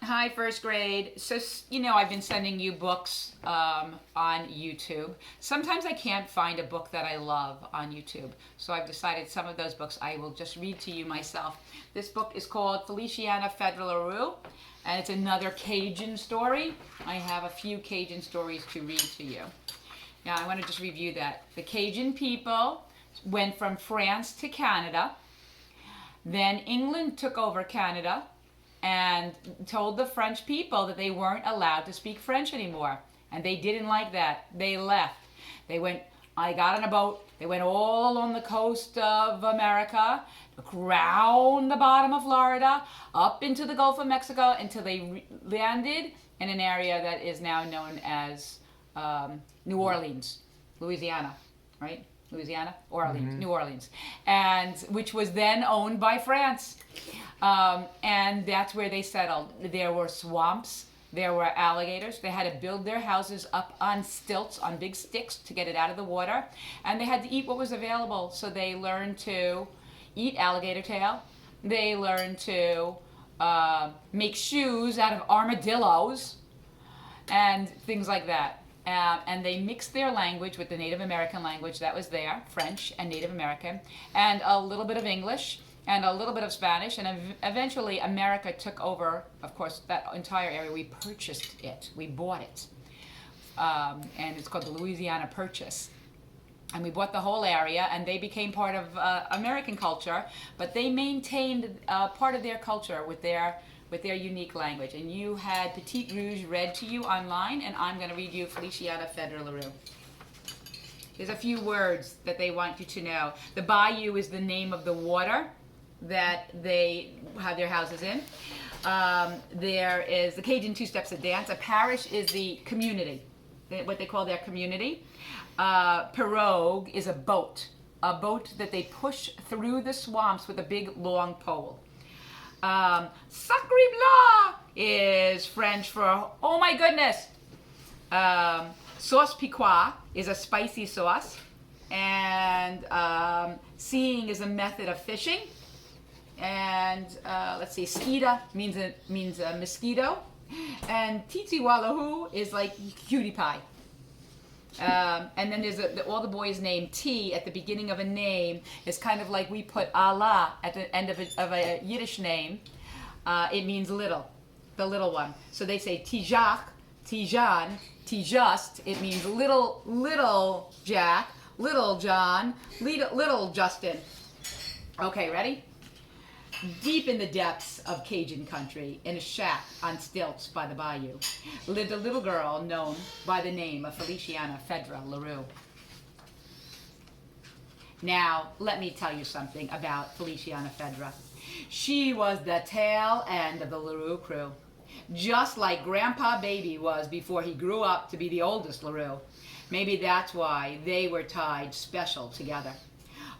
Hi, first grade. So, I've been sending you books on YouTube. Sometimes I can't find a book that I love on YouTube. So I've decided some of those books I will just read to you myself. This book is called Feliciana, Feydra, LeRoux, and it's another Cajun story. I have a few Cajun stories to read to you. Now, I want to just review that. The Cajun people went from France to Canada. Then England took over Canada and told the French people that they weren't allowed to speak French anymore. And they didn't like that. They left. I got on a boat. They went all along the coast of America, around the bottom of Florida, up into the Gulf of Mexico until they landed in an area that is now known as New Orleans, Louisiana, right? Louisiana, Orleans, New Orleans, and which was then owned by France. And that's where they settled. There were swamps, there were alligators. They had to build their houses up on stilts, on big sticks to get it out of the water. And they had to eat what was available. So they learned to eat alligator tail. They learned to make shoes out of armadillos and things like that. And they mixed their language with the Native American language that was there, French and Native American, and a little bit of English and a little bit of Spanish. And eventually America took over, of course, that entire area. We purchased it. We bought it. And it's called the Louisiana Purchase. And we bought the whole area, and they became part of American culture, but they maintained part of their culture with their unique language. And you had Petit Rouge read to you online, and I'm going to read you Feliciana, Feydra, LeRoux. There's a few words that they want you to know. The bayou is the name of the water that they have their houses in. There is the Cajun two steps of dance. A parish is the community, what they call their community. Pirogue is a boat that they push through the swamps with a big long pole. Sacre bleu is French for oh my goodness. Sauce piquoise is a spicy sauce, and seeing is a method of fishing. And let's see, skita means a mosquito, and titi wallahu is like cutie pie. And then there's all the boys' name T at the beginning of a name is kind of like we put Allah at the end of a Yiddish name. It means little, the little one. So they say Tijak, Tijan, Tijust. It means little Jack, little John, little Justin. Okay, ready? Deep in the depths of Cajun country, in a shack on stilts by the bayou, lived a little girl known by the name of Feliciana, Feydra, LeRoux. Now, let me tell you something about Feliciana Feydra. She was the tail end of the LeRoux crew, just like Grandpa Baby was before he grew up to be the oldest LeRoux. Maybe that's why they were tied special together.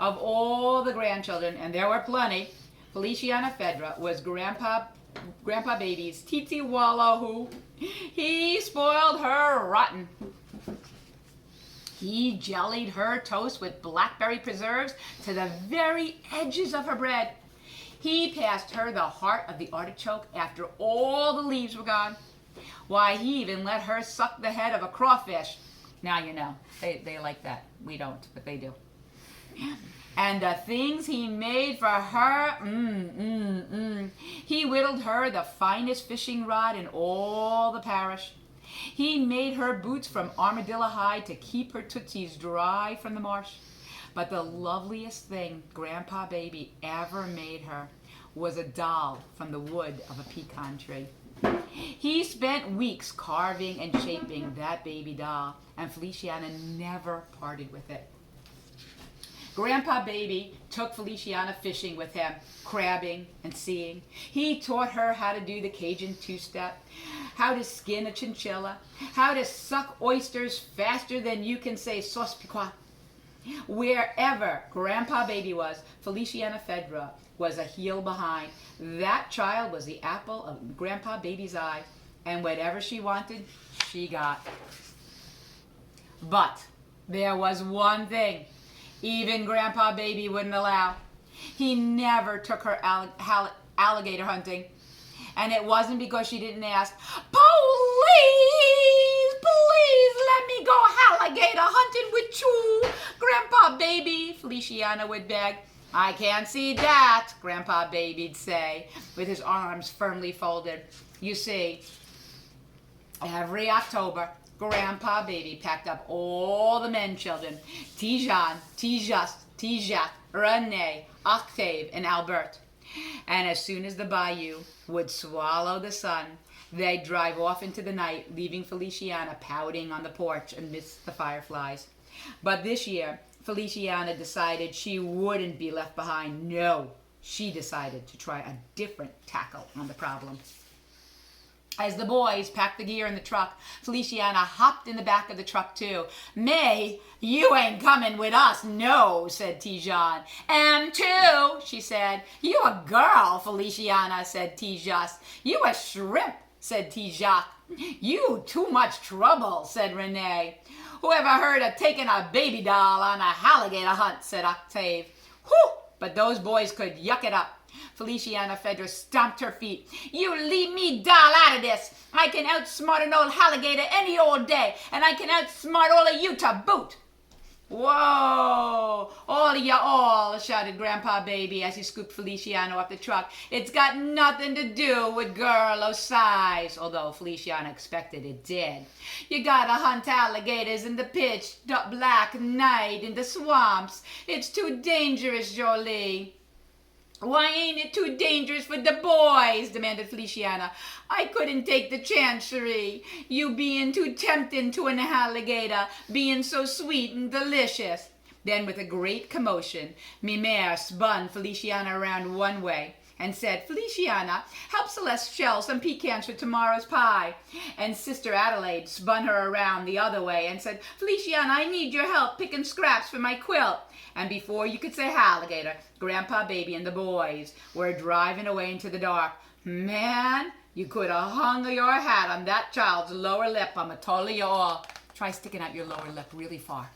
Of all the grandchildren, and there were plenty, Feliciana Feydra was Grandpa Baby's titi wallahu. He spoiled her rotten. He jellied her toast with blackberry preserves to the very edges of her bread. He passed her the heart of the artichoke after all the leaves were gone. Why, he even let her suck the head of a crawfish. Now you know, they like that. We don't, but they do. And the things he made for her, He whittled her the finest fishing rod in all the parish. He made her boots from armadillo hide to keep her tootsies dry from the marsh. But the loveliest thing Grandpa Baby ever made her was a doll from the wood of a pecan tree. He spent weeks carving and shaping that baby doll, and Feliciana never parted with it. Grandpa Baby took Feliciana fishing with him, crabbing and seeing. He taught her how to do the Cajun two-step, how to skin a chinchilla, how to suck oysters faster than you can say sauce piquoise. Wherever Grandpa Baby was, Feliciana Feydra was a heel behind. That child was the apple of Grandpa Baby's eye, and whatever she wanted, she got. But there was one thing even Grandpa Baby wouldn't allow. He never took her alligator hunting. And it wasn't because she didn't ask, "Please, please let me go alligator hunting with you, Grandpa Baby," Feliciana would beg. "I can't see that," Grandpa Baby'd say, with his arms firmly folded. You see, every October, Grandpa Baby packed up all the men children, Tijan, Tijat, Rene, Octave, and Albert. And as soon as the bayou would swallow the sun, they'd drive off into the night, leaving Feliciana pouting on the porch amidst the fireflies. But this year, Feliciana decided she wouldn't be left behind. No, she decided to try a different tackle on the problem. As the boys packed the gear in the truck, Feliciana hopped in the back of the truck too. "May, you ain't coming with us, no," said Tijan. "Am too," she said. "You a girl," Feliciana said Tijas. "You a shrimp," said Tijak. "You too much trouble," said Renee. "Whoever heard of taking a baby doll on a alligator hunt," said Octave. Whew, but those boys could yuck it up. Feliciana Feydra stomped her feet. "You leave me doll out of this. I can outsmart an old alligator any old day, and I can outsmart all of you to boot." "Whoa, all of you all," shouted Grandpa Baby as he scooped Feliciana off the truck. "It's got nothing to do with girl o' size," although Feliciana expected it did. "You gotta hunt alligators in the pitch black night in the swamps. It's too dangerous, Jolie." "Why ain't it too dangerous for the boys?" demanded Feliciana. "I couldn't take the chancery. You being too tempting to an alligator, being so sweet and delicious." Then with a great commotion, Mimere spun Feliciana around one way and said, "Feliciana, help Celeste shell some pecans for tomorrow's pie." And Sister Adelaide spun her around the other way and said, "Feliciana, I need your help picking scraps for my quilt." And before you could say alligator, Grandpa Baby and the boys were driving away into the dark. Man, you could have hung your hat on that child's lower lip. I'm totally you all. Try sticking out your lower lip really far.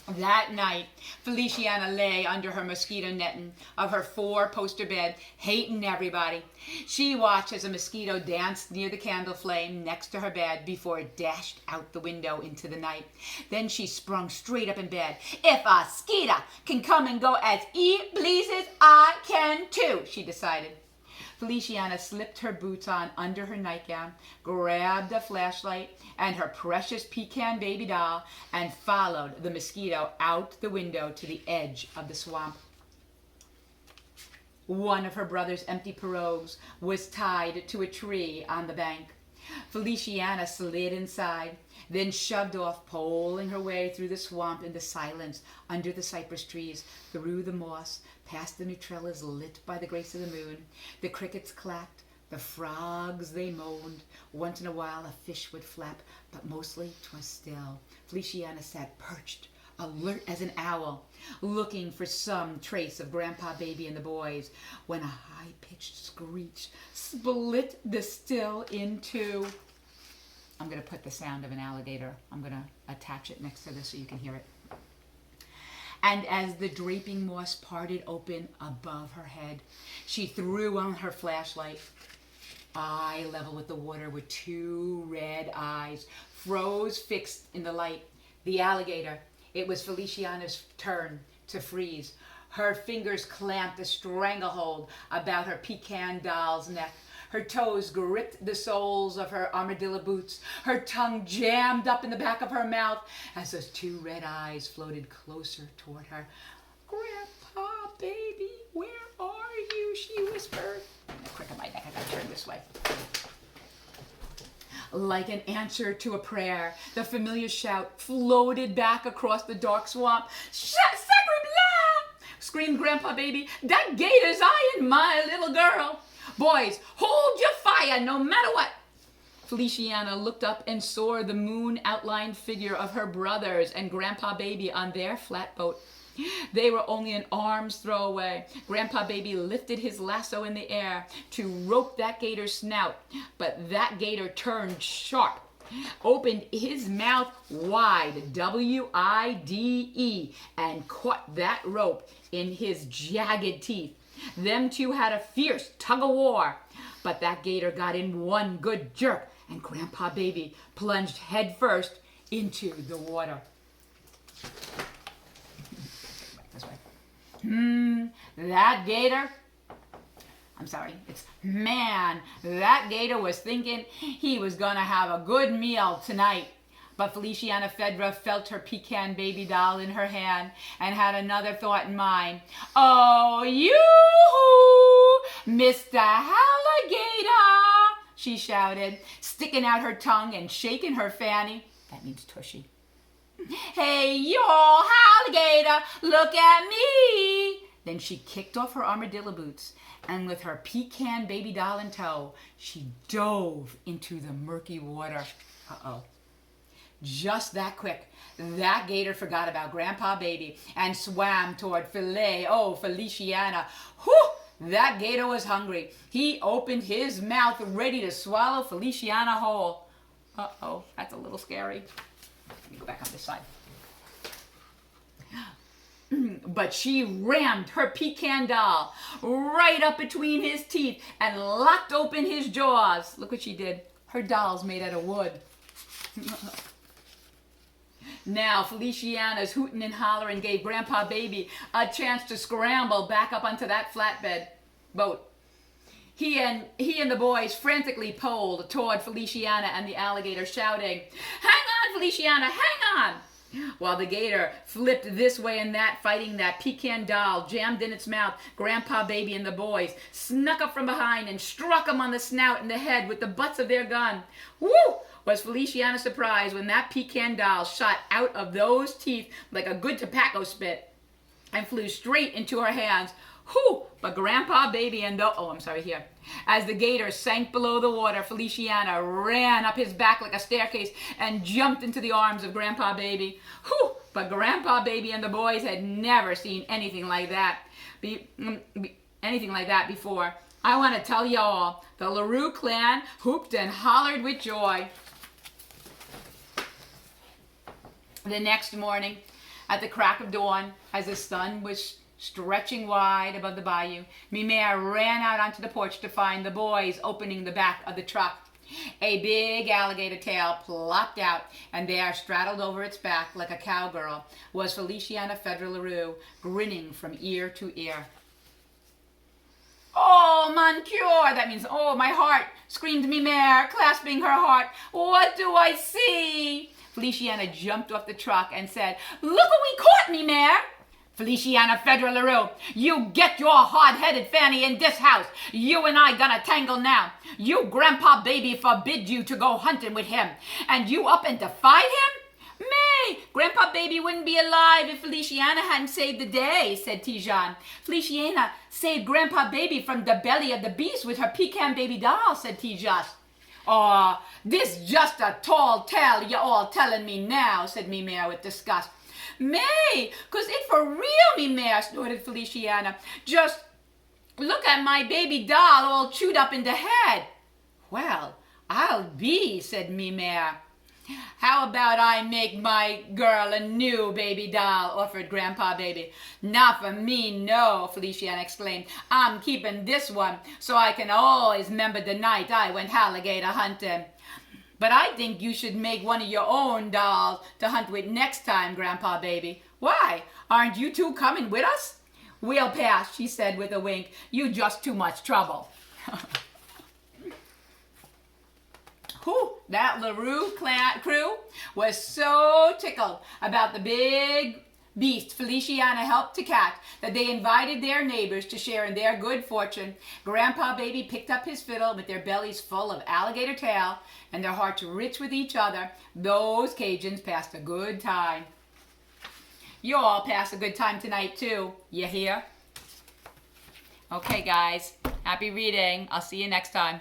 That night, Feliciana lay under her mosquito netting of her 4-poster bed, hating everybody. She watched as a mosquito danced near the candle flame next to her bed before it dashed out the window into the night. Then she sprung straight up in bed. "If a mosquito can come and go as it pleases, I can too," she decided. Feliciana slipped her boots on under her nightgown, grabbed a flashlight and her precious pecan baby doll, and followed the mosquito out the window to the edge of the swamp. One of her brother's empty pirogues was tied to a tree on the bank. Feliciana slid inside, then shoved off, poling her way through the swamp in the silence, under the cypress trees, through the moss, past the nutrellas lit by the grace of the moon. The crickets clacked, the frogs they moaned. Once in a while a fish would flap, but mostly 'twas still. Feliciana sat perched, alert as an owl, looking for some trace of Grandpa Baby and the boys, when a high-pitched screech split the still in two. I'm going to put the sound of an alligator. I'm going to attach it next to this so you can hear it. And as the draping moss parted open above her head, she threw on her flashlight. Eye level with the water with 2 red eyes, froze fixed in the light. The alligator. It was Feliciana's turn to freeze. Her fingers clamped a stranglehold about her pecan doll's neck. Her toes gripped the soles of her armadillo boots. Her tongue jammed up in the back of her mouth as those 2 red eyes floated closer toward her. "Grandpa Baby, where are you?" she whispered. The crick of my neck, I gotta turn this way. Like an answer to a prayer, the familiar shout floated back across the dark swamp. "Sacre bleu!" screamed Grandpa Baby. "That gator's eyeing my little girl. Boys, hold your fire no matter what." Feliciana looked up and saw the moon-outlined figure of her brothers and Grandpa Baby on their flatboat. They were only an arm's throw away. Grandpa Baby lifted his lasso in the air to rope that gator's snout, but that gator turned sharp, opened his mouth wide, W-I-D-E, and caught that rope in his jagged teeth. Them two had a fierce tug-of-war, but that gator got in one good jerk, and Grandpa Baby plunged headfirst into the water. This way. That gator... I'm sorry, man, that gator was thinking he was going to have a good meal tonight. But Feliciana Feydra felt her pecan baby doll in her hand and had another thought in mind. Oh, you, Mr. Alligator, she shouted, sticking out her tongue and shaking her fanny. That means tushy. Hey, you alligator, look at me. Then she kicked off her armadillo boots, and with her pecan baby doll in tow, she dove into the murky water. Uh-oh. Just that quick, that gator forgot about Grandpa Baby and swam toward Feliciana. Whew! That gator was hungry. He opened his mouth ready to swallow Feliciana whole. Uh-oh, that's a little scary. Let me go back on this side. But she rammed her pecan doll right up between his teeth and locked open his jaws. Look what she did. Her doll's made out of wood. Now Feliciana's hooting and hollering gave Grandpa Baby a chance to scramble back up onto that flatbed boat. He and the boys frantically pulled toward Feliciana and the alligator, shouting, "Hang on, Feliciana, hang on!" While the gator flipped this way and that, fighting that pecan doll jammed in its mouth, Grandpa Baby and the boys snuck up from behind and struck him on the snout and the head with the butts of their gun. Woo! Was Feliciana surprised when that pecan doll shot out of those teeth like a good tobacco spit and flew straight into her hands. Whew! But Grandpa Baby and the... As the gator sank below the water, Feliciana ran up his back like a staircase and jumped into the arms of Grandpa Baby. Whew! But Grandpa Baby and the boys had never seen anything like that. Anything like that before. I want to tell y'all, the LeRoux clan hooped and hollered with joy. The next morning, at the crack of dawn, as the sun was stretching wide above the bayou, Mimere ran out onto the porch to find the boys opening the back of the truck. A big alligator tail plopped out, and there, straddled over its back like a cowgirl, was Feliciana Feydra LeRoux, grinning from ear to ear. "Oh, mon cœur," that means, "oh, my heart," screamed Mimere, clasping her heart. "What do I see?" Feliciana jumped off the truck and said, "Look what we caught, Mimere." "Feliciana Feydra LeRoux, you get your hard-headed fanny in this house. You and I gonna tangle now. You Grandpa Baby forbid you to go hunting with him, and you up and defy him? May, Grandpa Baby wouldn't be alive if Feliciana hadn't saved the day," said Tijan. "Feliciana saved Grandpa Baby from the belly of the beast with her pecan baby doll," said Tijas. "Oh, this just a tall tale you all telling me now," said Mimere with disgust. "May, 'cause it for real, Mimere," snorted Feliciana. "Just look at my baby doll all chewed up in the head." "Well, I'll be," said Mimere. "How about I make my girl a new baby doll?" offered Grandpa Baby. "Not for me, no," Feliciana exclaimed. "I'm keeping this one so I can always remember the night I went alligator hunting." "But I think you should make one of your own dolls to hunt with next time, Grandpa Baby." "Why? Aren't you two coming with us?" "We'll pass," she said with a wink. "You just too much trouble." Whew, that LeRoux crew was so tickled about the big beast Feliciana helped to catch that they invited their neighbors to share in their good fortune. Grandpa Baby picked up his fiddle with their bellies full of alligator tail and their hearts rich with each other. Those Cajuns passed a good time. You all pass a good time tonight too, you hear? Okay guys, happy reading. I'll see you next time.